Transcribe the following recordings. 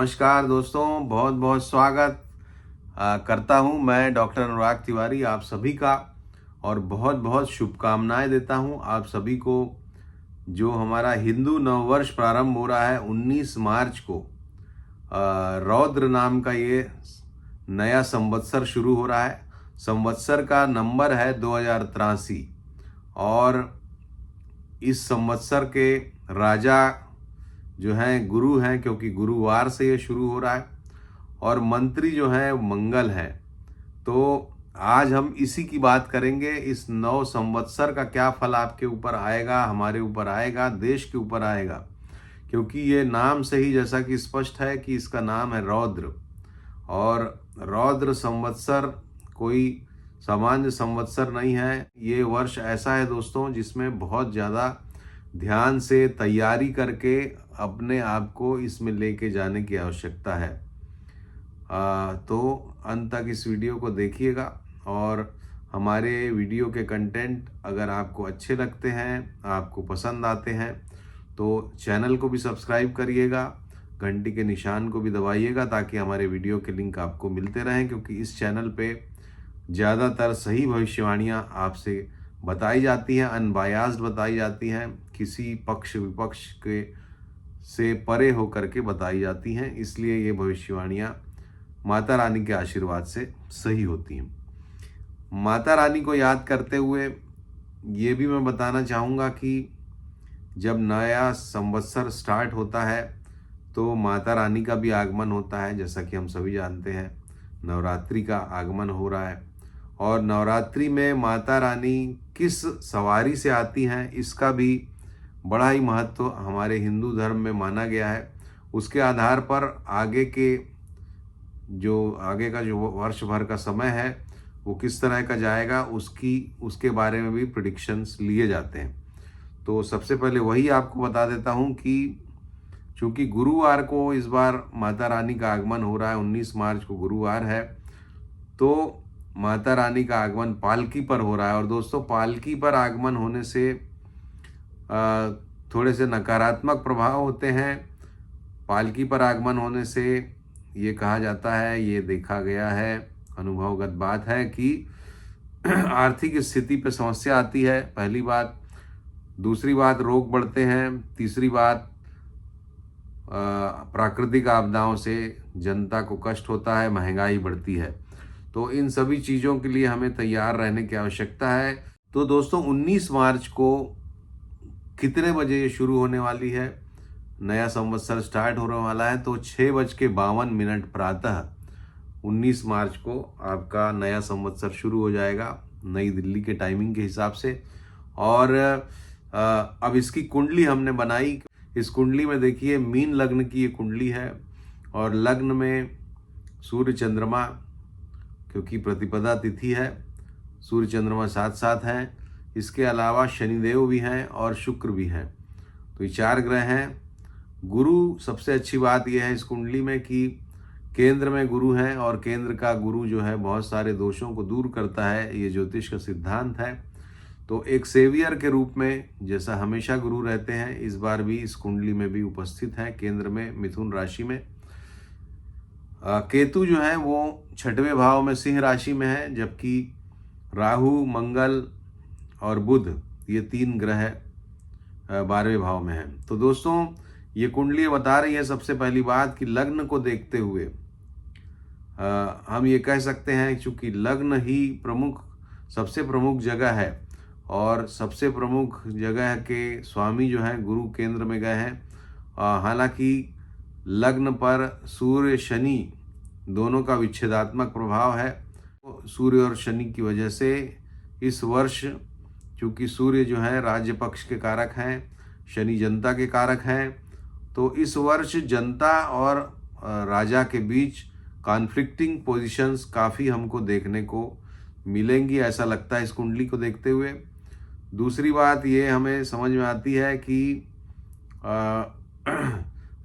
नमस्कार दोस्तों, बहुत बहुत स्वागत करता हूं मैं डॉक्टर अनुराग तिवारी आप सभी का। और बहुत बहुत शुभकामनाएं देता हूं आप सभी को। जो हमारा हिंदू नववर्ष प्रारंभ हो रहा है 19 मार्च को, रौद्र नाम का ये नया संवत्सर शुरू हो रहा है। संवत्सर का नंबर है 2083 और इस संवत्सर के राजा जो हैं गुरु हैं, क्योंकि गुरुवार से ये शुरू हो रहा है और मंत्री जो हैं मंगल है। तो आज हम इसी की बात करेंगे। इस नव संवत्सर का क्या फल आपके ऊपर आएगा, हमारे ऊपर आएगा, देश के ऊपर आएगा, क्योंकि ये नाम से ही जैसा कि स्पष्ट है कि इसका नाम है रौद्र। और रौद्र संवत्सर कोई सामान्य संवत्सर नहीं है। ये वर्ष ऐसा है दोस्तों जिसमें बहुत ज़्यादा ध्यान से तैयारी करके अपने आप को इसमें लेके जाने की आवश्यकता है। तो अंत तक इस वीडियो को देखिएगा और हमारे वीडियो के कंटेंट अगर आपको अच्छे लगते हैं, आपको पसंद आते हैं, तो चैनल को भी सब्सक्राइब करिएगा, घंटी के निशान को भी दबाइएगा ताकि हमारे वीडियो के लिंक आपको मिलते रहें, क्योंकि इस चैनल पे ज़्यादातर सही भविष्यवाणियाँ आपसे बताई जाती हैं, अनबायास्ड बताई जाती हैं, किसी पक्ष विपक्ष के से परे होकर के बताई जाती हैं। इसलिए ये भविष्यवाणियाँ माता रानी के आशीर्वाद से सही होती हैं। माता रानी को याद करते हुए ये भी मैं बताना चाहूँगा कि जब नया संवत्सर स्टार्ट होता है तो माता रानी का भी आगमन होता है। जैसा कि हम सभी जानते हैं, नवरात्रि का आगमन हो रहा है और नवरात्रि में माता रानी किस सवारी से आती हैं, इसका भी बड़ा ही महत्व हमारे हिंदू धर्म में माना गया है। उसके आधार पर आगे का जो वर्ष भर का समय है वो किस तरह का जाएगा, उसके बारे में भी प्रेडिक्शंस लिए जाते हैं। तो सबसे पहले वही आपको बता देता हूँ कि चूँकि गुरुवार को इस बार माता रानी का आगमन हो रहा है, 19 मार्च को गुरुवार है, तो माता रानी का आगमन पालकी पर हो रहा है। और दोस्तों, पालकी पर आगमन होने से थोड़े से नकारात्मक प्रभाव होते हैं। पालकी पर आगमन होने से ये कहा जाता है, ये देखा गया है, अनुभवगत बात है कि आर्थिक स्थिति पे समस्या आती है, पहली बात। दूसरी बात, रोग बढ़ते हैं। तीसरी बात, प्राकृतिक आपदाओं से जनता को कष्ट होता है, महंगाई बढ़ती है। तो इन सभी चीज़ों के लिए हमें तैयार रहने की आवश्यकता है। तो दोस्तों, 19 मार्च को कितने बजे ये शुरू होने वाली है, नया संवत्सर स्टार्ट होने वाला है, तो 6:52 प्रातः 19 मार्च को आपका नया संवत्सर शुरू हो जाएगा नई दिल्ली के टाइमिंग के हिसाब से। और अब इसकी कुंडली हमने बनाई। इस कुंडली में देखिए, मीन लग्न की ये कुंडली है और लग्न में सूर्य चंद्रमा, क्योंकि प्रतिपदा तिथि है, सूर्य चंद्रमा साथ साथ हैं। इसके अलावा शनिदेव भी हैं और शुक्र भी हैं। तो ये 4 ग्रह हैं। गुरु, सबसे अच्छी बात यह है इस कुंडली में कि केंद्र में गुरु हैं और केंद्र का गुरु जो है बहुत सारे दोषों को दूर करता है। ये ज्योतिष का सिद्धांत है। तो एक सेवियर के रूप में जैसा हमेशा गुरु रहते हैं, इस बार भी इस कुंडली में भी उपस्थित हैं केंद्र में, मिथुन राशि में। केतु जो है वो 6वें भाव में सिंह राशि में है, जबकि राहु, मंगल और बुध, ये 3 ग्रह 12वें भाव में हैं। तो दोस्तों, ये कुंडली बता रही है सबसे पहली बात कि लग्न को देखते हुए हम ये कह सकते हैं, चूँकि लग्न ही सबसे प्रमुख जगह है और सबसे प्रमुख जगह के स्वामी जो हैं गुरु केंद्र में गए हैं। हालांकि लग्न पर सूर्य शनि दोनों का विच्छेदात्मक प्रभाव है। सूर्य और शनि की वजह से इस वर्ष, चूँकि सूर्य जो है राज्य पक्ष के कारक हैं, शनि जनता के कारक हैं, तो इस वर्ष जनता और राजा के बीच कॉन्फ्लिक्टिंग पोजीशंस काफ़ी हमको देखने को मिलेंगी, ऐसा लगता है इस कुंडली को देखते हुए। दूसरी बात ये हमें समझ में आती है कि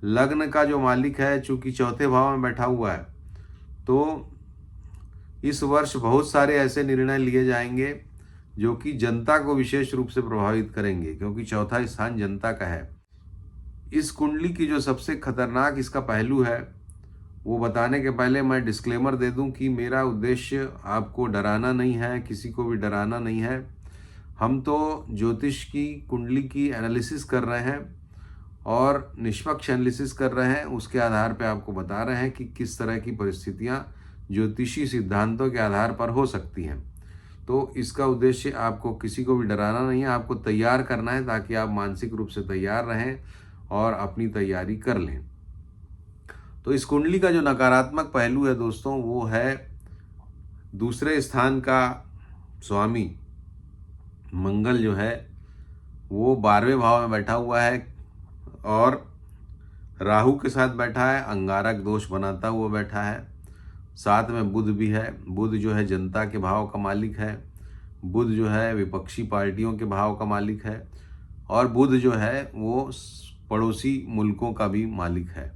लग्न का जो मालिक है, चूँकि 4थे भाव में बैठा हुआ है, तो इस वर्ष बहुत सारे ऐसे निर्णय लिए जाएंगे जो कि जनता को विशेष रूप से प्रभावित करेंगे, क्योंकि 4था स्थान जनता का है। इस कुंडली की जो सबसे खतरनाक इसका पहलू है वो बताने के पहले मैं डिस्क्लेमर दे दूं कि मेरा उद्देश्य आपको डराना नहीं है, किसी को भी डराना नहीं है। हम तो ज्योतिष की कुंडली की एनालिसिस कर रहे हैं और निष्पक्ष एनालिसिस कर रहे हैं। उसके आधार पर आपको बता रहे हैं कि किस तरह की परिस्थितियां ज्योतिषी सिद्धांतों के आधार पर हो सकती हैं। तो इसका उद्देश्य आपको किसी को भी डराना नहीं है, आपको तैयार करना है ताकि आप मानसिक रूप से तैयार रहें और अपनी तैयारी कर लें। तो इस कुंडली का जो नकारात्मक पहलू है दोस्तों, वो है दूसरे स्थान का स्वामी मंगल जो है वो 12वें भाव में बैठा हुआ है और राहु के साथ बैठा है, अंगारक दोष बनाता हुआ बैठा है। साथ में बुध भी है। बुध जो है जनता के भाव का मालिक है, बुध जो है विपक्षी पार्टियों के भाव का मालिक है और बुध जो है वो पड़ोसी मुल्कों का भी मालिक है।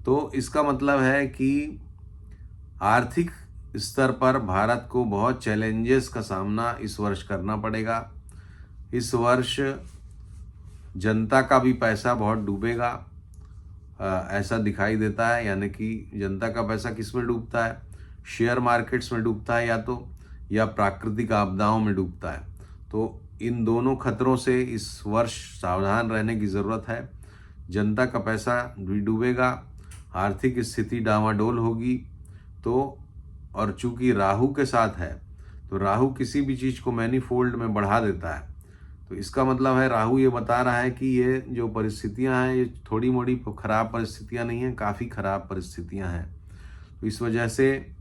तो इसका मतलब है कि आर्थिक स्तर पर भारत को बहुत चैलेंजेस का सामना इस वर्ष करना पड़ेगा। इस वर्ष जनता का भी पैसा बहुत डूबेगा, ऐसा दिखाई देता है। यानी कि जनता का पैसा किस में डूबता है? शेयर मार्केट्स में डूबता है या प्राकृतिक आपदाओं में डूबता है। तो इन दोनों खतरों से इस वर्ष सावधान रहने की ज़रूरत है। जनता का पैसा भी डूबेगा, आर्थिक स्थिति डामाडोल होगी। तो और चूंकि राहु के साथ है तो राहु किसी भी चीज़ को मैनीफोल्ड में बढ़ा देता है। तो इसका मतलब है राहु ये बता रहा है कि ये जो परिस्थितियां हैं ये थोड़ी मोड़ी खराब परिस्थितियां नहीं हैं, काफ़ी खराब परिस्थितियां हैं। तो इस वजह से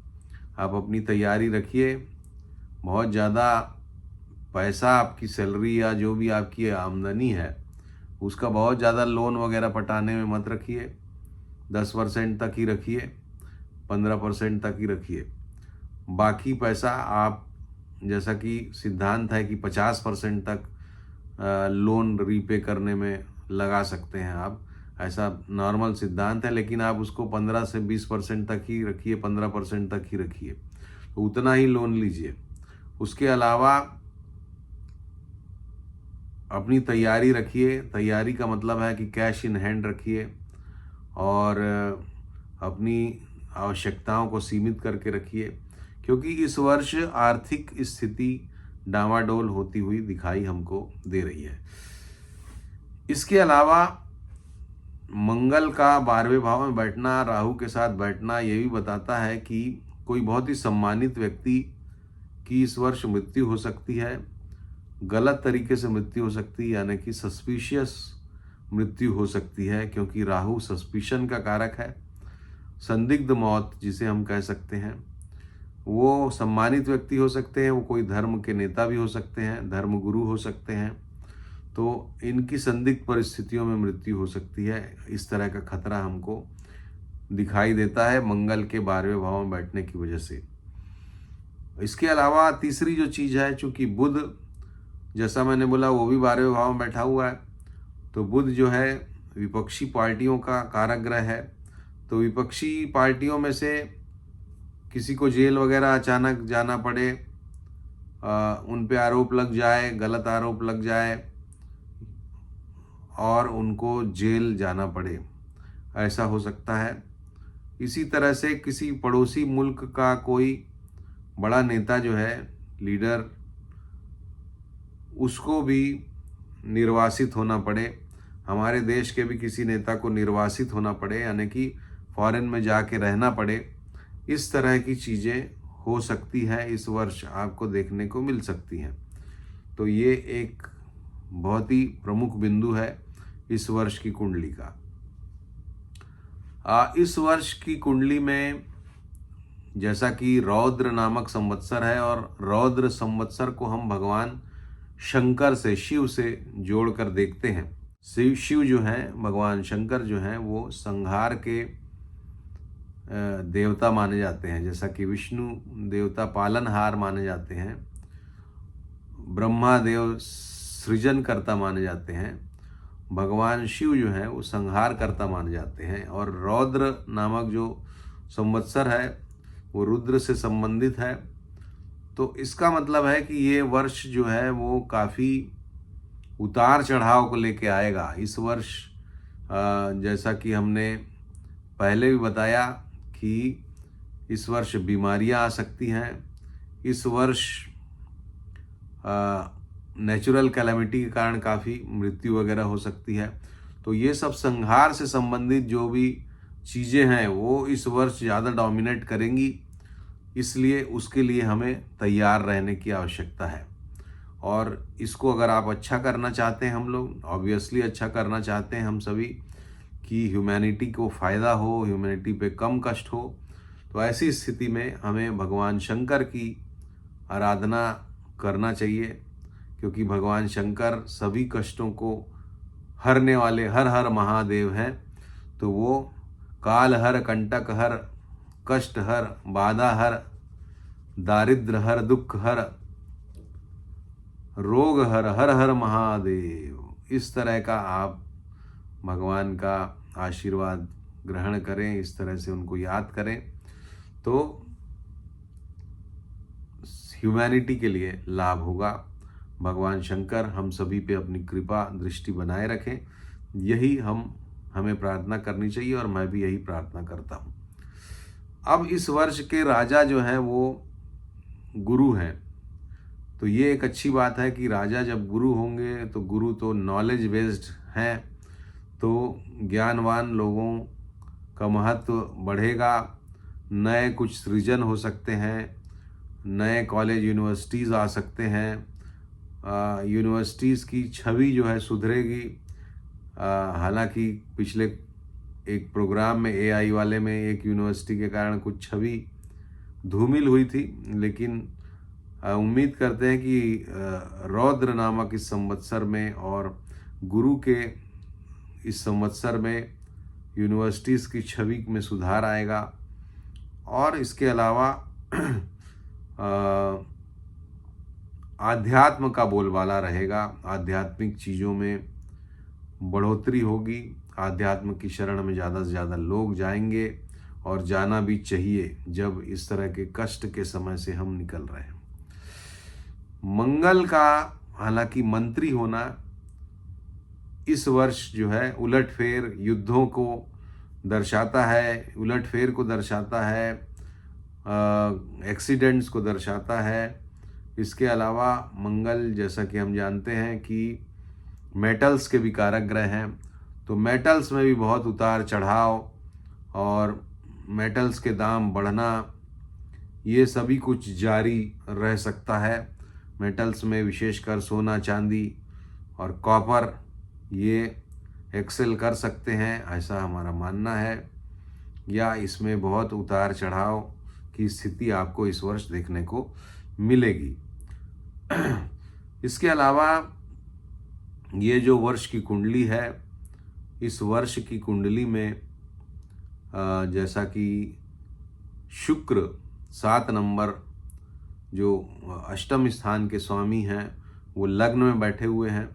आप अपनी तैयारी रखिए। बहुत ज़्यादा पैसा आपकी सैलरी या जो भी आपकी आमदनी है उसका बहुत ज़्यादा लोन वगैरह पटाने में मत रखिए। 10% तक ही रखिए, 15% तक ही रखिए। बाकी पैसा आप, जैसा कि सिद्धांत है कि 50% तक लोन रीपे करने में लगा सकते हैं आप, ऐसा नॉर्मल सिद्धांत है। लेकिन आप उसको 15 से 20% तक ही रखिए, 15% तक ही रखिए, तो उतना ही लोन लीजिए। उसके अलावा अपनी तैयारी रखिए। तैयारी का मतलब है कि कैश इन हैंड रखिए और अपनी आवश्यकताओं को सीमित करके रखिए, क्योंकि इस वर्ष आर्थिक स्थिति डामाडोल होती हुई दिखाई हमको दे रही है। इसके अलावा मंगल का 12वें भाव में बैठना, राहु के साथ बैठना, ये भी बताता है कि कोई बहुत ही सम्मानित व्यक्ति की इस वर्ष मृत्यु हो सकती है। गलत तरीके से मृत्यु हो सकती है, यानी कि सस्पिशियस मृत्यु हो सकती है, क्योंकि राहु सस्पिशन का कारक है। संदिग्ध मौत जिसे हम कह सकते हैं, वो सम्मानित व्यक्ति हो सकते हैं, वो कोई धर्म के नेता भी हो सकते हैं, धर्म गुरु हो सकते हैं। तो इनकी संदिग्ध परिस्थितियों में मृत्यु हो सकती है। इस तरह का खतरा हमको दिखाई देता है मंगल के 12वें भाव में बैठने की वजह से। इसके अलावा तीसरी जो चीज़ है, चूँकि बुध, जैसा मैंने बोला, वो भी 12वें भाव में बैठा हुआ है। तो बुध जो है विपक्षी पार्टियों का कारक ग्रह है। तो विपक्षी पार्टियों में से किसी को जेल वगैरह अचानक जाना पड़े, उन पे आरोप लग जाए, गलत आरोप लग जाए और उनको जेल जाना पड़े, ऐसा हो सकता है। इसी तरह से किसी पड़ोसी मुल्क का कोई बड़ा नेता जो है, लीडर, उसको भी निर्वासित होना पड़े। हमारे देश के भी किसी नेता को निर्वासित होना पड़े, यानी कि फॉरेन में जाके रहना पड़े। इस तरह की चीज़ें हो सकती हैं, इस वर्ष आपको देखने को मिल सकती हैं। तो ये एक बहुत ही प्रमुख बिंदु है इस वर्ष की कुंडली का। इस वर्ष की कुंडली में जैसा कि रौद्र नामक संवत्सर है, और रौद्र संवत्सर को हम भगवान शंकर से, शिव से जोड़कर देखते हैं। शिव जो हैं, भगवान शंकर जो हैं, वो संहार के देवता माने जाते हैं। जैसा कि विष्णु देवता पालनहार माने जाते हैं, ब्रह्मा देव सृजन कर्ता माने जाते हैं, भगवान शिव जो हैं वो संहार कर्ता माने जाते हैं। और रौद्र नामक जो संवत्सर है वो रुद्र से संबंधित है। तो इसका मतलब है कि ये वर्ष जो है वो काफ़ी उतार चढ़ाव को लेके आएगा। इस वर्ष जैसा कि हमने पहले भी बताया कि इस वर्ष बीमारियां आ सकती हैं, इस वर्ष नेचुरल कैलेमिटी के कारण काफ़ी मृत्यु वगैरह हो सकती है। तो ये सब संहार से संबंधित जो भी चीज़ें हैं वो इस वर्ष ज़्यादा डोमिनेट करेंगी, इसलिए उसके लिए हमें तैयार रहने की आवश्यकता है। और इसको अगर आप अच्छा करना चाहते हैं, हम लोग ऑब्वियसली अच्छा करना चाहते हैं हम सभी, कि ह्यूमैनिटी को फ़ायदा हो, ह्यूमैनिटी पे कम कष्ट हो, तो ऐसी स्थिति में हमें भगवान शंकर की आराधना करना चाहिए, क्योंकि भगवान शंकर सभी कष्टों को हरने वाले हर हर महादेव हैं। तो वो काल हर, कंटक हर, कष्ट हर, बाधा हर, दारिद्र हर, दुख हर, रोग हर, हर हर महादेव। इस तरह का आप भगवान का आशीर्वाद ग्रहण करें, इस तरह से उनको याद करें, तो ह्यूमैनिटी के लिए लाभ होगा। भगवान शंकर हम सभी पे अपनी कृपा दृष्टि बनाए रखें, यही हमें प्रार्थना करनी चाहिए, और मैं भी यही प्रार्थना करता हूँ। अब इस वर्ष के राजा जो हैं वो गुरु हैं, तो ये एक अच्छी बात है कि राजा जब गुरु होंगे, तो गुरु तो नॉलेज बेस्ड हैं, तो ज्ञानवान लोगों का महत्व बढ़ेगा, नए कुछ सृजन हो सकते हैं, नए कॉलेज यूनिवर्सिटीज़ आ सकते हैं, यूनिवर्सिटीज़ की छवि जो है सुधरेगी। हालांकि पिछले एक प्रोग्राम में एआई वाले में एक यूनिवर्सिटी के कारण कुछ छवि धूमिल हुई थी, लेकिन उम्मीद करते हैं कि रौद्र नामक इस संवत्सर में और गुरु के इस संवत्सर में यूनिवर्सिटीज़ की छवि में सुधार आएगा। और इसके अलावा आध्यात्म का बोलबाला रहेगा, आध्यात्मिक चीज़ों में बढ़ोतरी होगी, आध्यात्म की शरण में ज़्यादा से ज़्यादा लोग जाएंगे, और जाना भी चाहिए जब इस तरह के कष्ट के समय से हम निकल रहे हैं। मंगल का हालांकि मंत्री होना इस वर्ष जो है उलटफेर युद्धों को दर्शाता है, उलटफेर को दर्शाता है, एक्सीडेंट्स को दर्शाता है। इसके अलावा मंगल, जैसा कि हम जानते हैं कि मेटल्स के भी कारक ग्रह हैं, तो मेटल्स में भी बहुत उतार चढ़ाव और मेटल्स के दाम बढ़ना, ये सभी कुछ जारी रह सकता है। मेटल्स में विशेषकर सोना, चांदी और कॉपर ये एक्सेल कर सकते हैं, ऐसा हमारा मानना है, या इसमें बहुत उतार चढ़ाव की स्थिति आपको इस वर्ष देखने को मिलेगी। इसके अलावा ये जो वर्ष की कुंडली है, इस वर्ष की कुंडली में जैसा कि शुक्र 7 नंबर जो अष्टम स्थान के स्वामी हैं वो लग्न में बैठे हुए हैं,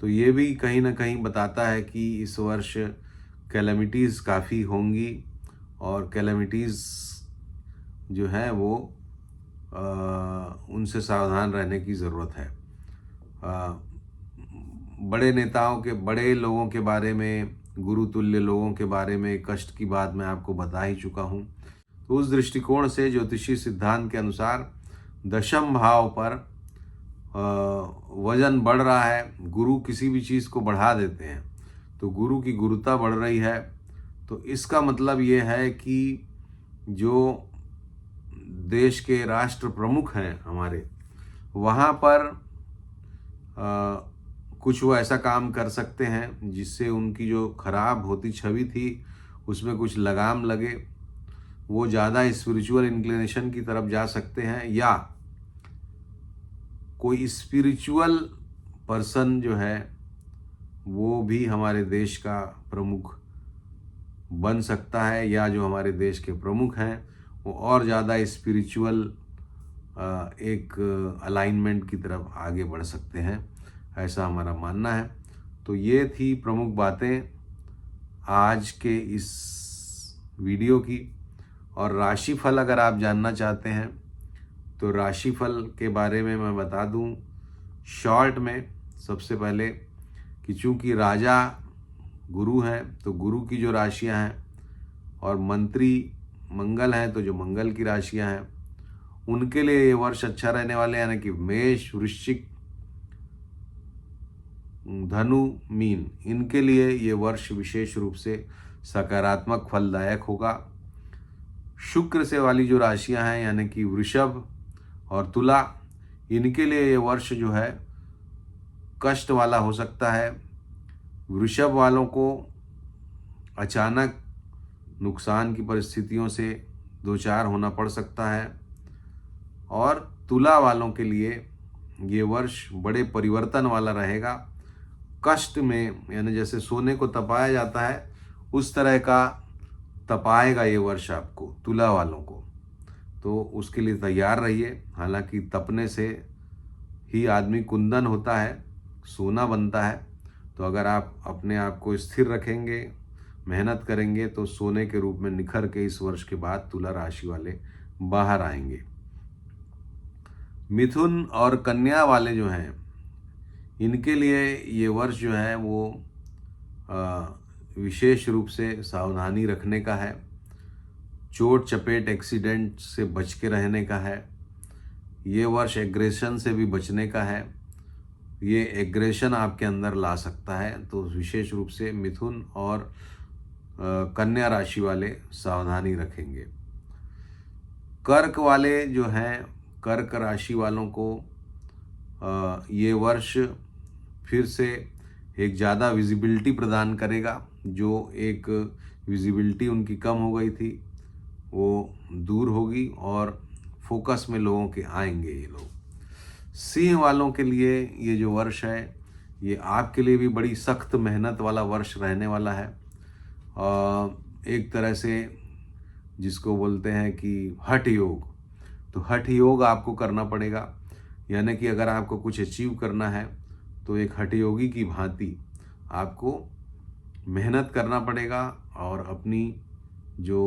तो ये भी कहीं ना कहीं बताता है कि इस वर्ष कैलेमिटीज़ काफ़ी होंगी, और कैलेमिटीज़ जो है वो उनसे सावधान रहने की ज़रूरत है। बड़े नेताओं के, बड़े लोगों के बारे में, गुरु तुल्य लोगों के बारे में कष्ट की बात मैं आपको बता ही चुका हूँ। तो उस दृष्टिकोण से ज्योतिषी सिद्धांत के अनुसार दशम भाव पर वजन बढ़ रहा है। गुरु किसी भी चीज़ को बढ़ा देते हैं, तो गुरु की गुरुता बढ़ रही है, तो इसका मतलब ये है कि जो देश के राष्ट्र प्रमुख हैं हमारे, वहाँ पर कुछ वो ऐसा काम कर सकते हैं जिससे उनकी जो खराब होती छवि थी उसमें कुछ लगाम लगे, वो ज़्यादा स्पिरिचुअल इंक्लिनेशन की तरफ जा सकते हैं, या कोई स्पिरिचुअल पर्सन जो है वो भी हमारे देश का प्रमुख बन सकता है, या जो हमारे देश के प्रमुख हैं वो और ज़्यादा स्पिरिचुअल एक अलाइनमेंट की तरफ आगे बढ़ सकते हैं, ऐसा हमारा मानना है। तो ये थी प्रमुख बातें आज के इस वीडियो की। और राशिफल अगर आप जानना चाहते हैं तो राशिफल के बारे में मैं बता दूं शॉर्ट में। सबसे पहले कि चूंकि राजा गुरु हैं, तो गुरु की जो राशियां हैं और मंत्री मंगल हैं तो जो मंगल की राशियां हैं उनके लिए ये वर्ष अच्छा रहने वाले हैं, यानी कि मेष, वृश्चिक, धनु, मीन, इनके लिए ये वर्ष विशेष रूप से सकारात्मक फलदायक होगा। शुक्र से वाली जो राशियां हैं यानी कि वृषभ और तुला, इनके लिए ये वर्ष जो है कष्ट वाला हो सकता है। वृषभ वालों को अचानक नुकसान की परिस्थितियों से दो चार होना पड़ सकता है, और तुला वालों के लिए ये वर्ष बड़े परिवर्तन वाला रहेगा। कष्ट में, यानी जैसे सोने को तपाया जाता है उस तरह का तपाएगा ये वर्ष आपको, तुला वालों को, तो उसके लिए तैयार रहिए। हालांकि तपने से ही आदमी कुंदन होता है, सोना बनता है, तो अगर आप अपने आप को स्थिर रखेंगे, मेहनत करेंगे, तो सोने के रूप में निखर के इस वर्ष के बाद तुला राशि वाले बाहर आएंगे। मिथुन और कन्या वाले जो हैं इनके लिए ये वर्ष जो है वो विशेष रूप से सावधानी रखने का है, चोट चपेट एक्सीडेंट से बच के रहने का है। ये वर्ष एग्रेशन से भी बचने का है, ये एग्रेशन आपके अंदर ला सकता है, तो विशेष रूप से मिथुन और कन्या राशि वाले सावधानी रखेंगे। कर्क वाले जो हैं, कर्क राशि वालों को ये वर्ष फिर से एक ज़्यादा विजिबिलिटी प्रदान करेगा। जो एक विजिबिलिटी उनकी कम हो गई थी वो दूर होगी और फोकस में लोगों के आएंगे ये लोग। सिंह वालों के लिए ये जो वर्ष है ये आपके लिए भी बड़ी सख्त मेहनत वाला वर्ष रहने वाला है। एक तरह से जिसको बोलते हैं कि हठ योग, तो हठ योग आपको करना पड़ेगा। यानी कि अगर आपको कुछ अचीव करना है तो एक हठ योगी की भांति आपको मेहनत करना पड़ेगा और अपनी जो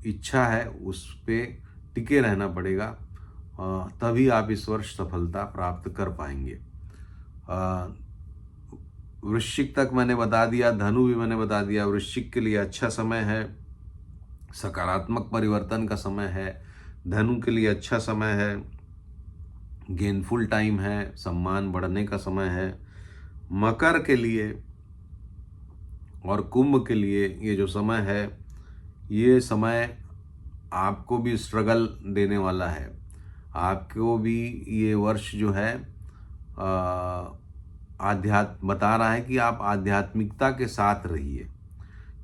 इच्छा है उस पे टिके रहना पड़ेगा, तभी आप इस वर्ष सफलता प्राप्त कर पाएंगे। वृश्चिक तक मैंने बता दिया, धनु भी मैंने बता दिया। वृश्चिक के लिए अच्छा समय है, सकारात्मक परिवर्तन का समय है। धनु के लिए अच्छा समय है, गेनफुल टाइम है, सम्मान बढ़ने का समय है। मकर के लिए और कुंभ के लिए ये जो समय है ये समय आपको भी स्ट्रगल देने वाला है। आपको भी ये वर्ष जो है आध्यात्म बता रहा है कि आप आध्यात्मिकता के साथ रहिए।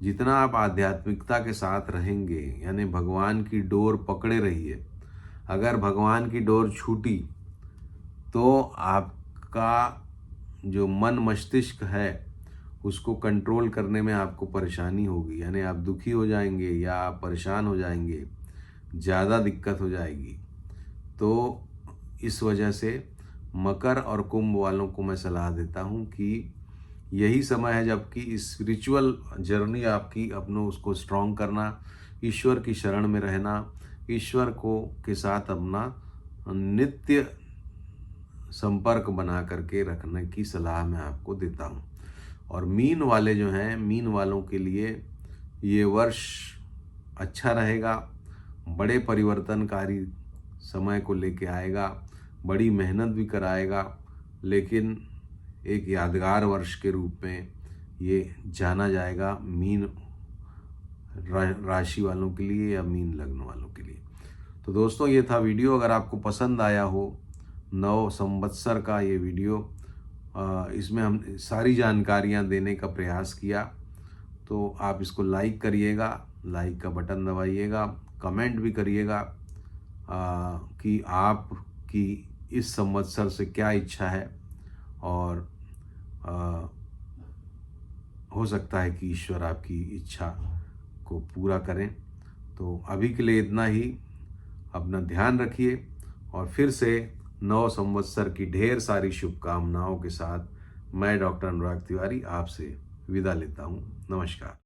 जितना आप आध्यात्मिकता के साथ रहेंगे, यानी भगवान की डोर पकड़े रहिए। अगर भगवान की डोर छूटी तो आपका जो मन मस्तिष्क है उसको कंट्रोल करने में आपको परेशानी होगी, यानी आप दुखी हो जाएंगे या आप परेशान हो जाएंगे, ज़्यादा दिक्कत हो जाएगी। तो इस वजह से मकर और कुंभ वालों को मैं सलाह देता हूँ कि यही समय है जबकि स्पिरिचुअल जर्नी आपकी अपनों उसको स्ट्रॉन्ग करना, ईश्वर की शरण में रहना, ईश्वर को के साथ अपना नित्य संपर्क बना करके रखने की सलाह मैं आपको देता हूँ। और मीन वाले जो हैं, मीन वालों के लिए ये वर्ष अच्छा रहेगा, बड़े परिवर्तनकारी समय को लेके आएगा, बड़ी मेहनत भी कराएगा, लेकिन एक यादगार वर्ष के रूप में ये जाना जाएगा मीन राशि वालों के लिए या मीन लग्न वालों के लिए। तो दोस्तों ये था वीडियो। अगर आपको पसंद आया हो नव संवत्सर का ये वीडियो, इसमें हम सारी जानकारियां देने का प्रयास किया, तो आप इसको लाइक करिएगा, लाइक का बटन दबाइएगा, कमेंट भी करिएगा कि आपकी इस संवत्सर से क्या इच्छा है, और हो सकता है कि ईश्वर आपकी इच्छा को पूरा करें। तो अभी के लिए इतना ही। अपना ध्यान रखिए और फिर से नव संवत्सर की ढेर सारी शुभकामनाओं के साथ मैं डॉक्टर अनुराग तिवारी आपसे विदा लेता हूँ। नमस्कार।